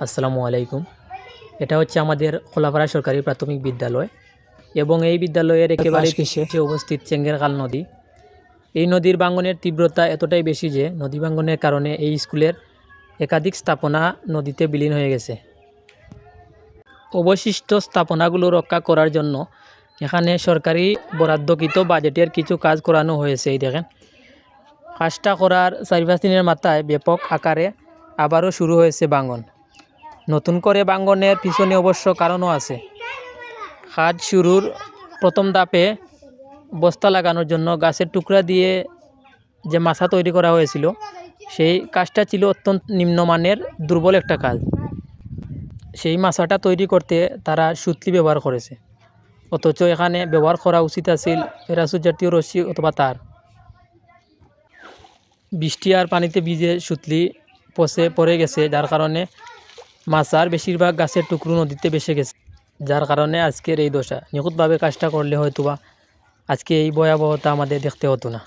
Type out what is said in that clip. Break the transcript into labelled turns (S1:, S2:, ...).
S1: আসসালামু আলাইকুম। এটা হচ্ছে আমাদের খোলাপাড়া সরকারি প্রাথমিক বিদ্যালয় এবং এই বিদ্যালয়ের একেবারে পিছে অবস্থিত চেঙ্গেরখাল নদী। এই নদীর ভাঙনের তীব্রতা এতটাই বেশি যে নদী ভাঙনের কারণে এই স্কুলের একাধিক স্থাপনা নদীতে বিলীন হয়ে গেছে। অবশিষ্ট স্থাপনাগুলো রক্ষা করার জন্য এখানে সরকারি বরাদ্দকৃত বাজেটের কিছু কাজ করানো হয়েছে। এই দেখেন, কাজটা করার 4-5 দিনের মাথায় ব্যাপক আকারে আবারও শুরু হয়েছে ভাঙন। নতুন করে ভাঙনের পিছনে অবশ্য কারণও আছে। কাজ শুরুর প্রথম ধাপে বস্তা লাগানোর জন্য গাছের টুকরা দিয়ে যে মাছা তৈরি করা হয়েছিল, সেই কাজটা ছিল অত্যন্ত নিম্নমানের দুর্বল একটা কাজ। সেই মাছাটা তৈরি করতে তারা সুতলি ব্যবহার করেছে, অথচ এখানে ব্যবহার করা উচিত আছিল প্যারাসুট জাতীয় রশ্মি অথবা তার। বৃষ্টি আর পানিতে ভিজে সুতলি পচে পড়ে গেছে, যার কারণে মাছার বেশিরভাগ গাছের টুকরো নদীতে ভেসে গেছে, যার কারণে আজকের এই দশা। নিখুঁতভাবে কাজটা করলে হয়তোবা আজকে এই ভয়াবহতা আমাদের দেখতে হতো না।